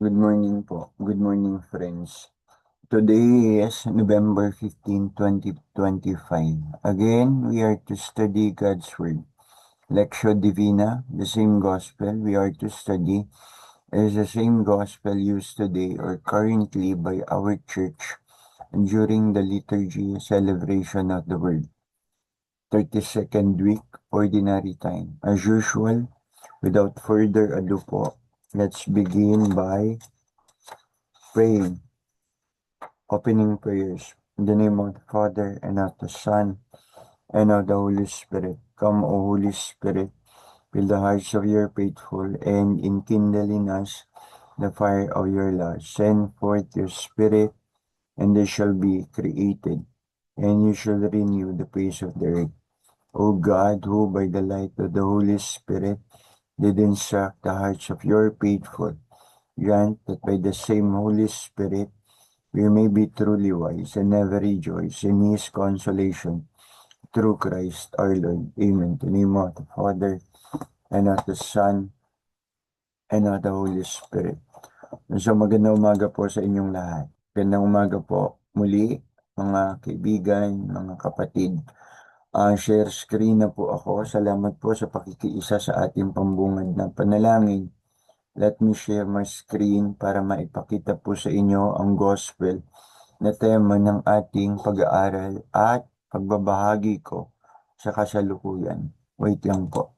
Good morning po. Good morning, friends. Today is November 15, 2025. Again, we are to study God's Word. Lectio Divina, the same Gospel we are to study is the same Gospel used today or currently by our church during the liturgy celebration of the Word. 32nd week, Ordinary Time. As usual, without further ado po, let's begin by praying. Opening prayers. In the name of the Father, and of the Son, and of the Holy Spirit. Come, O Holy Spirit, fill the hearts of your faithful, and enkindle in us the fire of your love. Send forth your Spirit, and they shall be created, and you shall renew the face of the earth. O God, who by the light of the Holy Spirit did instruct the hearts of your faithful, grant that by the same Holy Spirit we may be truly wise and never rejoice in His consolation through Christ our Lord. Amen. In the name of the Father, and of the Son, and of the Holy Spirit. So magandang umaga po sa inyong lahat. Magandang umaga po muli, mga kaibigan, mga kapatid. Share screen na po ako. Salamat po sa pakikiisa sa ating pambungad na panalangin. Let me share my screen para maipakita po sa inyo ang gospel na tema ng ating pag-aaral at pagbabahagi ko sa kasalukuyan. Wait lang po.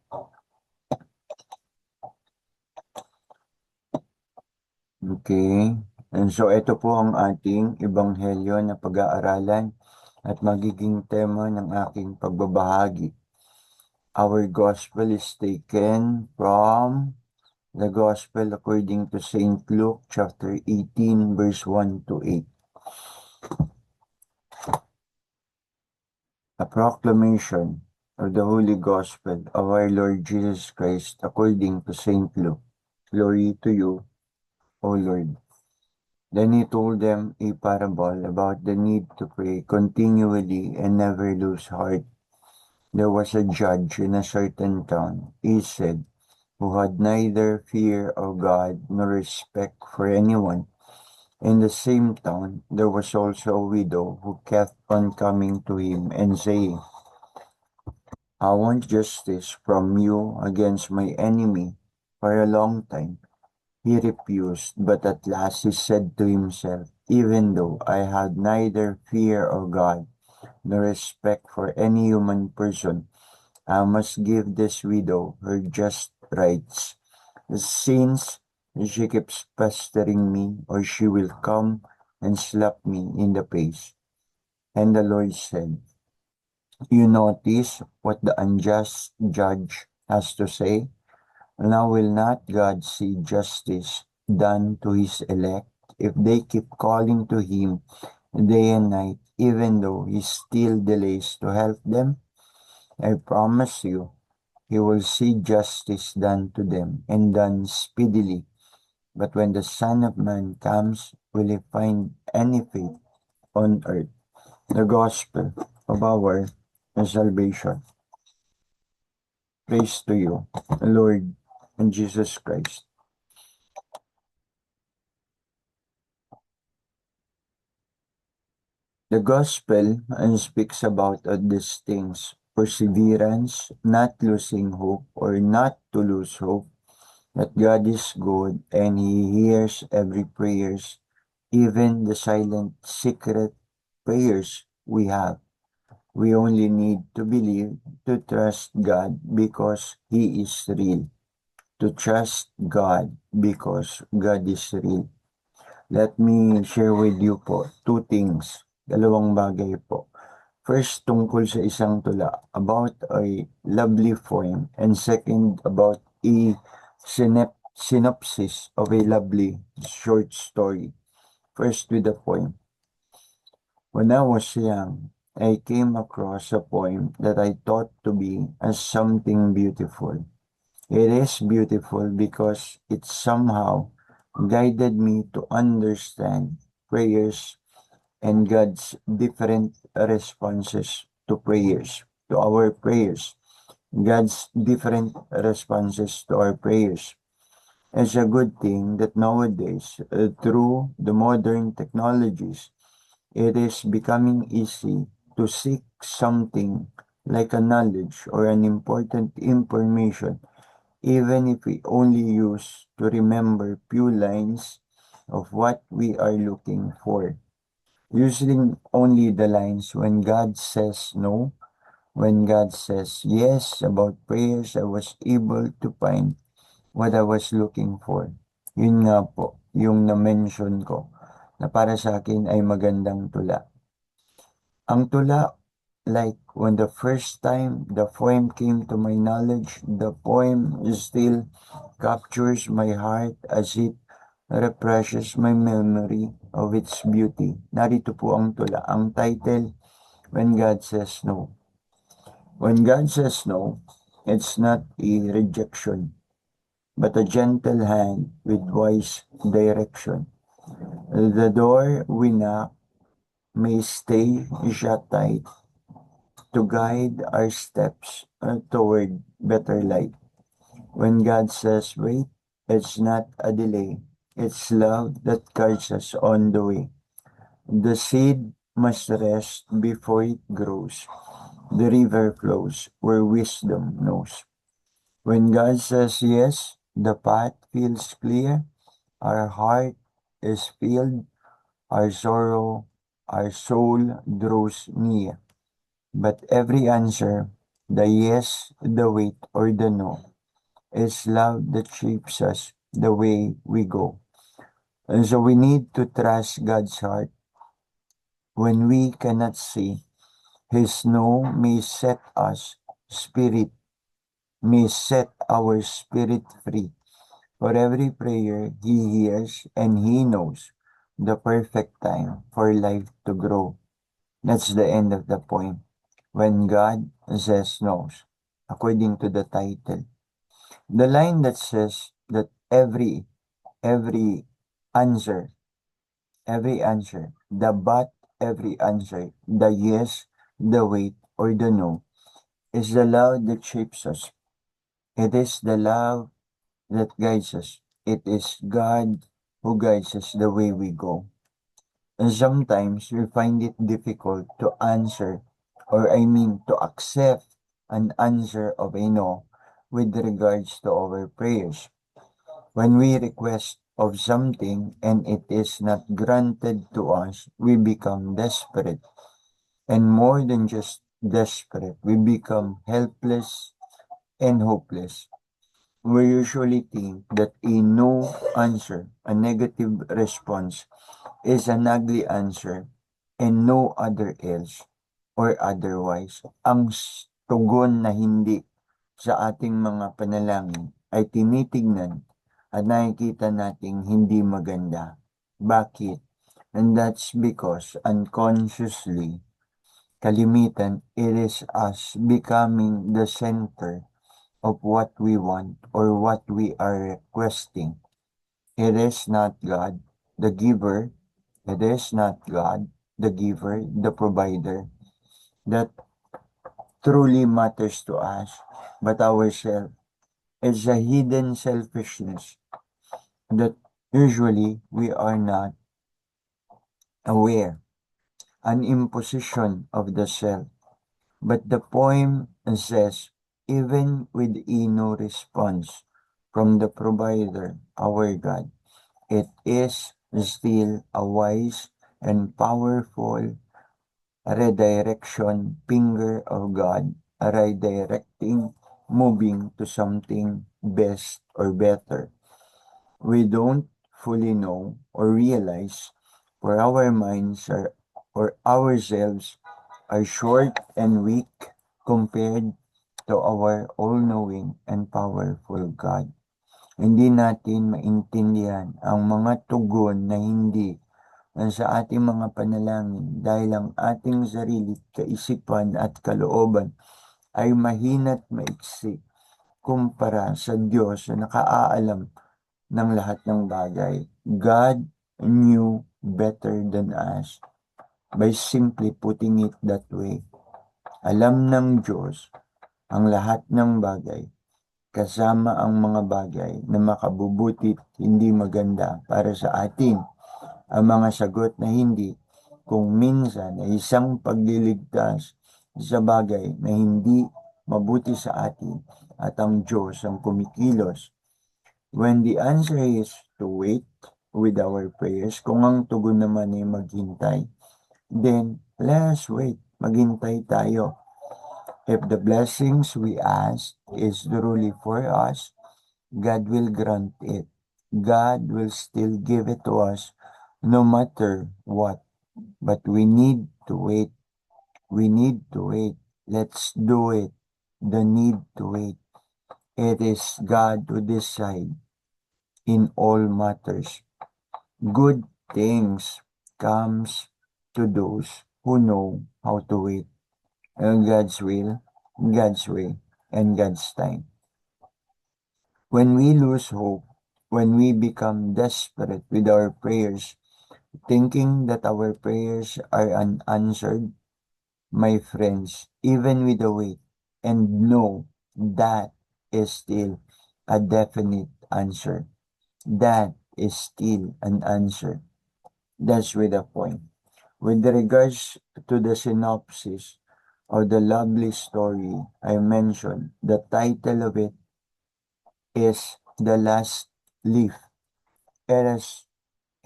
Okay. And so ito po ang ating ebanghelyo na pag-aaralan at magiging tema ng aking pagbabahagi. Our gospel is taken from the Gospel according to St. Luke chapter 18 verse 1 to 8. A proclamation of the Holy Gospel of our Lord Jesus Christ according to St. Luke. Glory to you, O Lord. Then he told them a parable about the need to pray continually and never lose heart. There was a judge in a certain town, he said, who had neither fear of God nor respect for anyone. In the same town, there was also a widow who kept on coming to him and saying, I want justice from you against my enemy. For a long time, he refused, but at last he said to himself, even though I had neither fear of God nor respect for any human person, I must give this widow her just rights. Since she keeps pestering me, or she will come and slap me in the face. And the Lord said, you notice what the unjust judge has to say? Now will not God see justice done to his elect if they keep calling to him day and night, even though he still delays to help them? I promise you, he will see justice done to them, and done speedily. But when the Son of Man comes, will he find any faith on earth? The gospel of our salvation. Praise to you, Lord and Jesus Christ. The gospel speaks about these things: perseverance, not losing hope or not to lose hope, that God is good and He hears every prayers, even the silent secret prayers we have. We only need to believe, to trust God because He is real. To trust God because God is real. Let me share with you po two things. Dalawang bagay po. First, tungkol sa isang tula about a lovely poem, and second, about a synopsis of a lovely short story. First, with the poem. When I was young, I came across a poem that I thought to be as something beautiful. It is beautiful because it somehow guided me to understand prayers and God's different responses to prayers, to our prayers. God's different responses to our prayers. It's a good thing that nowadays, through the modern technologies, it is becoming easy to seek something like a knowledge or an important information, even if we only use to remember few lines of what we are looking for. Using only the lines when God says no, when God says yes about prayers, I was able to find what I was looking for. Yun nga po, yung na-mention ko na para sa akin ay magandang tula. Ang tula, like when the first time the poem came to my knowledge, the poem still captures my heart as it refreshes my memory of its beauty. Narito po ang tula. Ang title, When God Says No. When God says no, it's not a rejection, but a gentle hand with wise direction. The door we knock may stay shut tight to guide our steps toward better light. When God says wait, it's not a delay. It's love that guides us on the way. The seed must rest before it grows. The river flows where wisdom knows. When God says yes, the path feels clear. Our heart is filled. Our sorrow, our soul draws near. But every answer, the yes, the wait, or the no, is love that shapes us the way we go. And so we need to trust God's heart when we cannot see. His no may set us spirit, may set our spirit free. For every prayer He hears and He knows the perfect time for life to grow. That's the end of the poem. When God says no, according to the title. The line that says that every answer, every answer, the but, every answer, the yes, the wait, or the no, is the love that shapes us. It is the love that guides us. It is God who guides us the way we go. And sometimes we find it difficult to answer, or I mean to accept an answer of a no with regards to our prayers. When we request of something and it is not granted to us, we become desperate. And more than just desperate, we become helpless and hopeless. We usually think that a no answer, a negative response, is an ugly answer and no other else or otherwise. Ang tugon na hindi sa ating mga panalangin ay tinitignan at nakikita nating hindi maganda. Bakit? And that's because unconsciously, kalimitan, it is us becoming the center of what we want or what we are requesting. It is not God, the giver. It is not God, the giver, the provider, that truly matters to us, but ourselves. It's a hidden selfishness that usually we are not aware, an imposition of the self. But the poem says, even with no response from the provider, our God, it is still a wise and powerful redirection finger of God, redirecting, moving to something best or better. We don't fully know or realize for our minds are, or ourselves are short and weak compared to our all-knowing and powerful God. Hindi natin maintindihan ang mga tugon na hindi sa ating mga panalangin dahil ang ating sarili, kaisipan at kalooban ay mahina't maiksi kumpara sa Diyos na nakaalam ng lahat ng bagay. God knew better than us by simply putting it that way. Alam ng Diyos ang lahat ng bagay, kasama ang mga bagay na makabubutit hindi maganda para sa atin. Ang mga sagot na hindi kung minsan ay isang pagliligtas sa bagay na hindi mabuti sa atin at ang Diyos ang kumikilos. When the answer is to wait with our prayers, kung ang tugon naman ay maghintay, then let us wait. Maghintay tayo. If the blessings we ask is truly for us, God will grant it. God will still give it to us no matter what. But we need to wait. We need to wait. Let's do it. The need to wait. It is God who decides in all matters. Good things comes to those who know how to wait. God's will, God's way, and God's time. When we lose hope, when we become desperate with our prayers, thinking that our prayers are unanswered, my friends, even with the wait, and know that is still a definite answer. That is still an answer. That's with the point. With regards to the synopsis of the lovely story I mentioned, the title of it is The Last Leaf. It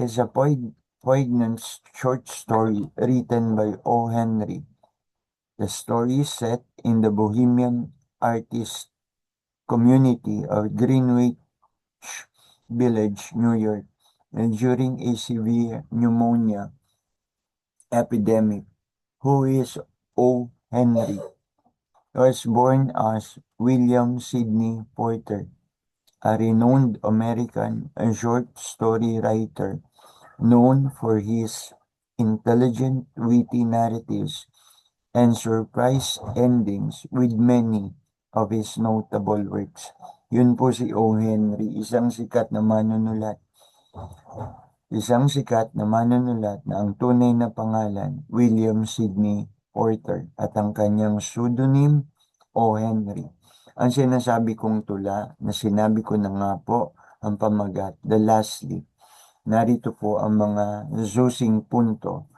is a poignant short story written by O. Henry. The story is set in the Bohemian artist community of Greenwich Village, New York, and during a severe pneumonia epidemic. Who is O. Henry? He was born as William Sidney Porter, a renowned American short story writer known for his intelligent, witty narratives and surprise endings with many of his notable works. Yun po si O. Henry, isang sikat na manunulat. Isang sikat na manunulat na ang tunay na pangalan, William Sidney Porter, at ang kanyang pseudonym, O. Henry. Ang sinasabi kong tula na sinabi ko na nga po ang pamagat, The Last Leaf. Narito po ang mga zusing punto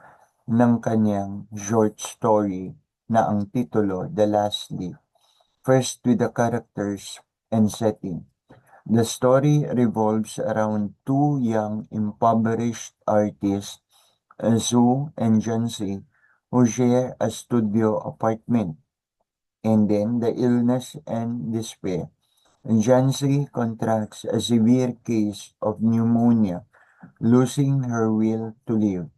ng kanyang short story na ang titulo, The Last Leaf. First, with the characters and setting. The story revolves around two young impoverished artists, Sue and Jancy, who share a studio apartment, and then the illness and despair. Jancy contracts a severe case of pneumonia, losing her will to live.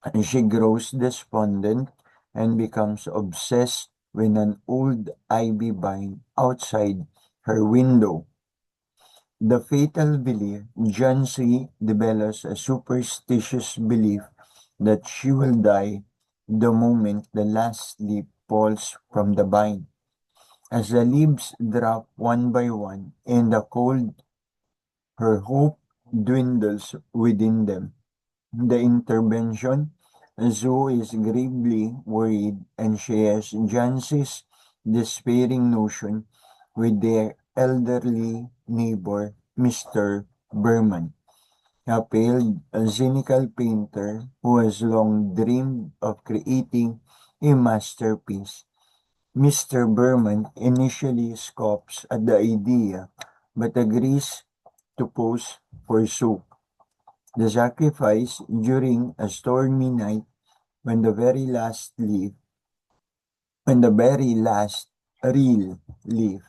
And she grows despondent and becomes obsessed with an old ivy vine outside her window. The fatal belief, Jancy develops a superstitious belief that she will die the moment the last leaf falls from the vine. As the leaves drop one by one in the cold, her hope dwindles within them. The intervention, Zoe is gravely worried and shares Jancy's despairing notion with their elderly neighbor, Mr. Berman, a pale, cynical painter who has long dreamed of creating a masterpiece. Mr. Berman initially scoffs at the idea, but agrees to pose for Sue. The sacrifice during a stormy night when the very last real leaf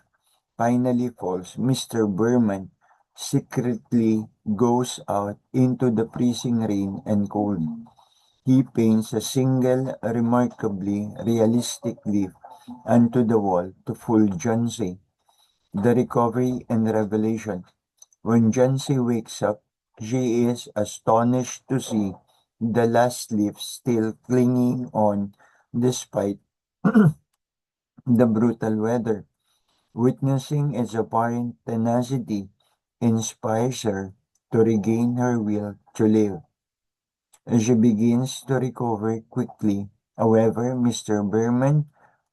finally falls, Mr. Berman secretly goes out into the freezing rain and cold. He paints a single remarkably realistic leaf onto the wall to fool Jancy. The recovery and revelation. When Jancy wakes up, she is astonished to see the last leaf still clinging on despite the brutal weather. Witnessing its apparent tenacity inspires her to regain her will to live. She begins to recover quickly. However, Mr. Berman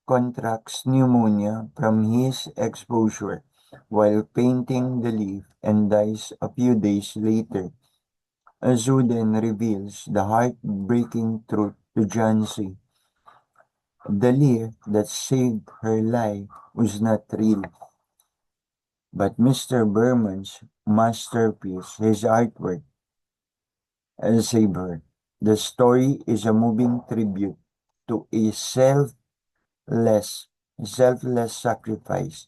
contracts pneumonia from his exposure while painting the leaf and dies a few days later. Azu then reveals the heartbreaking truth to Jansi. The leaf that saved her life was not real, but Mr. Berman's masterpiece, his artwork, saved her. The story is a moving tribute to a selfless sacrifice,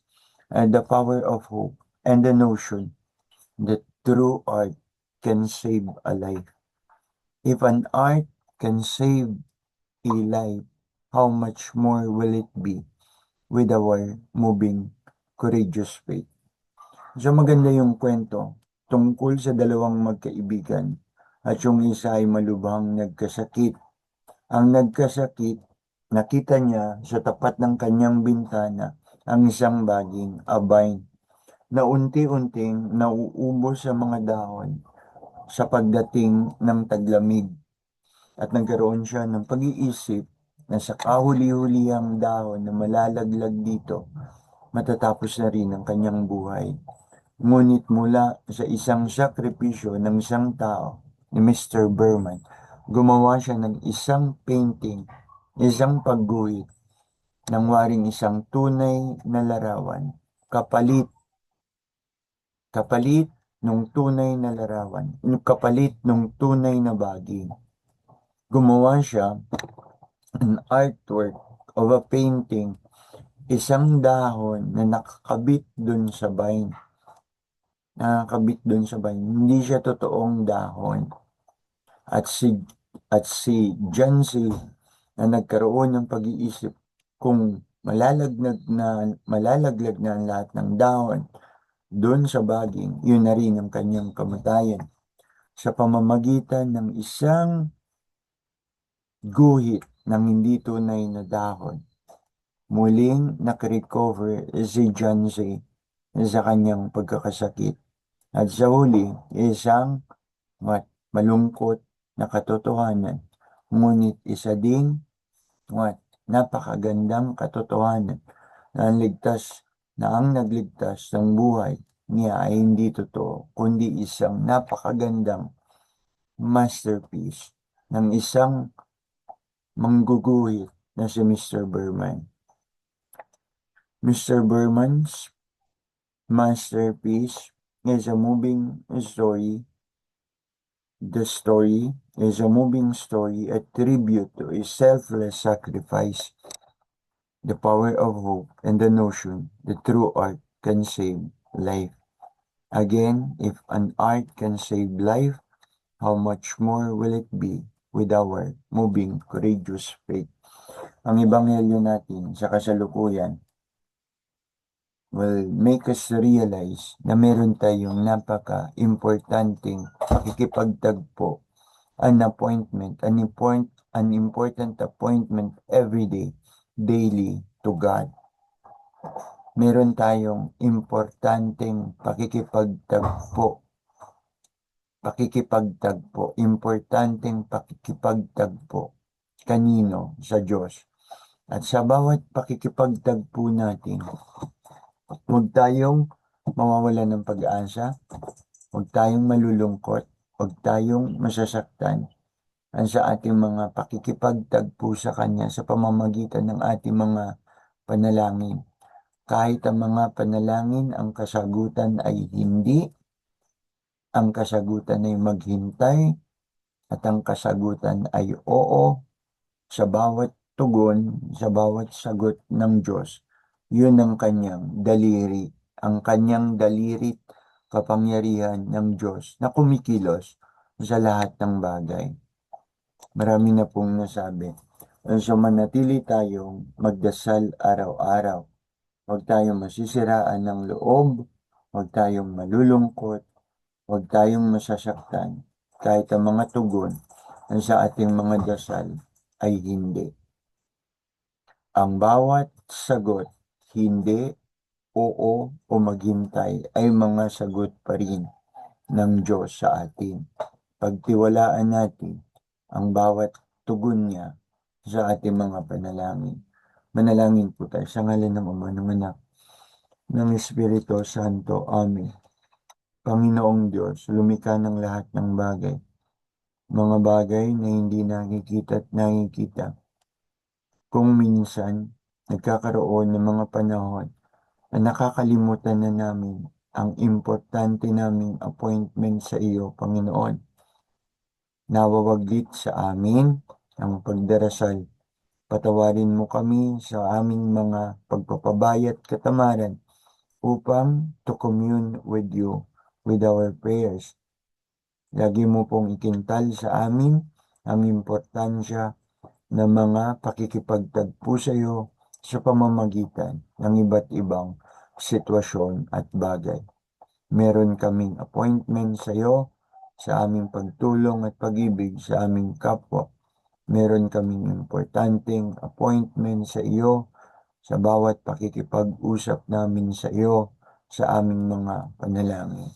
and the power of hope, and the notion that true art can save a life. If an art can save a life, how much more will it be with our moving, courageous faith? So maganda yung kwento tungkol sa dalawang magkaibigan at yung isa ay malubhang nagkasakit. Ang nagkasakit, nakita niya sa tapat ng kanyang bintana ang isang baging, a vine, na unti-unting nauubos sa mga dahon sa pagdating ng taglamig. At nagkaroon siya ng pag-iisip na sa kahuli-hulihang dahon na malalaglag dito, matatapos na rin ang kanyang buhay. Ngunit mula sa isang sakripisyo ng isang tao, ni Mr. Berman, gumawa siya ng isang painting, isang pagguhit, ng waring isang tunay na larawan, kapalit, kapalit nung tunay na larawan, kapalit nung tunay na bagay. Gumawa siya an artwork of a painting, isang dahon na nakakabit dun sa vine. Hindi siya totoong dahon. At si Jansi na nagkaroon ng pag-iisip kung malalaglag na ang lahat ng dahon doon sa baging, yun na rin ang kanyang kamatayan. Sa pamamagitan ng isang guhit ng hindi tunay na dahon, muling nakarecover si Jansi sa kanyang pagkakasakit. At sa huli, isang malungkot na katotohanan, ngunit isa ding napakagandang katotohanan na ang nagligtas ng buhay niya ay hindi totoo, kundi isang napakagandang masterpiece ng isang mangguguhit na si Mr. Berman. Mr. Berman's masterpiece is a moving story. The story is a moving story, a tribute to a selfless sacrifice, the power of hope, and the notion that true art can save life. Again, if an art can save life, how much more will it be with our moving, courageous faith? Ang ebanghelyo natin sa kasalukuyan will make us realize na meron tayong napaka-importanting pakikipagtagpo, an important appointment every day, daily to God. Meron tayong importanteng importanteng pakikipagtagpo. Kanino? Sa Diyos. At sa bawat pakikipagtagpo natin, huwag tayong mawawalan ng pag-asa, huwag tayong malulungkot, huwag tayong masasaktan sa ating mga pakikipagtagpo sa Kanya sa pamamagitan ng ating mga panalangin. Kahit ang mga panalangin, ang kasagutan ay hindi, ang kasagutan ay maghintay, at ang kasagutan ay oo, sa bawat tugon, sa bawat sagot ng Diyos. Yun ang kanyang daliri, kapangyarihan ng Diyos na kumikilos sa lahat ng bagay. Marami na pong nasabi. So manatili tayong magdasal araw-araw. Huwag tayong masisiraan ng loob, huwag tayong malulungkot, huwag tayong masasaktan, kahit ang mga tugon sa ating mga dasal ay hindi. Ang bawat sagot, hindi, oo, o maghintay, ay mga sagot pa rin ng Diyos sa atin. Pagtiwalaan natin ang bawat tugon niya sa ating mga panalangin. Manalangin po tayo sa ngalan ng Ama, ng Anak, ng Espiritu Santo. Amen. Panginoong Diyos, lumikha ng lahat ng bagay, mga bagay na hindi nakikita at nakikita. Kung minsan, nagkakaroon ng mga panahon na nakakalimutan na namin ang importante naming appointment sa iyo, Panginoon. Nawawaglit sa amin ang pagdarasal. Patawarin mo kami sa aming mga pagpapabayat katamaran upang to commune with you with our prayers. Lagi mo pong ikintal sa amin ang importansya ng mga pakikipagtagpo sa iyo sa pamamagitan ng iba't ibang sitwasyon at bagay. Meron kaming appointment sa iyo sa aming pagtulong at pag-ibig sa aming kapwa. Meron kaming importanteng appointment sa iyo sa bawat pakikipag-usap namin sa iyo sa aming mga panalangin.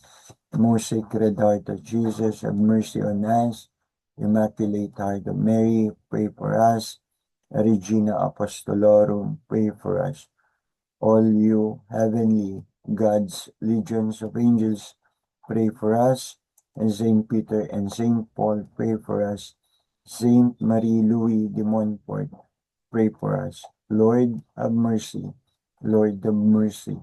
Most Sacred Heart of Jesus, have mercy on us. Immaculate Heart of Mary, pray for us. Regina Apostolorum, pray for us. All you heavenly God's legions of angels, pray for us. And Saint Peter and Saint Paul, pray for us. Saint Marie-Louis de Montfort, pray for us. Lord, have mercy. Lord, have mercy.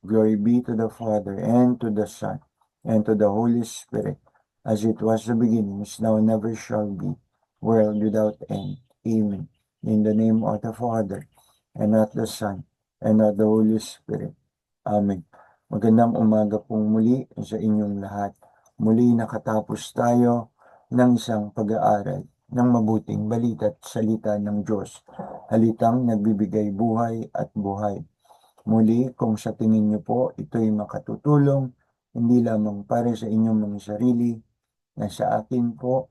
Glory be to the Father, and to the Son, and to the Holy Spirit, as it was in the beginning, is now, and never shall be, world without end. Amen. In the name of the Father, and of the Son, and of the Holy Spirit. Amen. Magandang umaga pong muli sa inyong lahat. Muli nakatapos tayo ng isang pag-aaral ng mabuting balita at salita ng Diyos, halitang nagbibigay buhay at buhay. Muli, kung sa tingin niyo po ito'y makatutulong, hindi lamang para sa inyong mga sarili, na sa akin po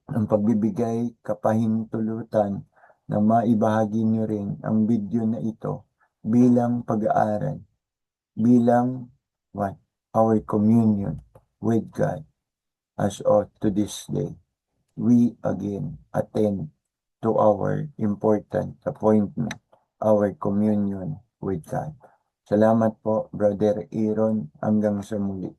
ang pagbibigay kapahintulutan na maibahagi niyo rin ang video na ito bilang pag-aaral, bilang what? Our communion with God as of to this day. We again attend to our important appointment, our communion with God. Salamat po, Brother Aaron. Hanggang sa muli.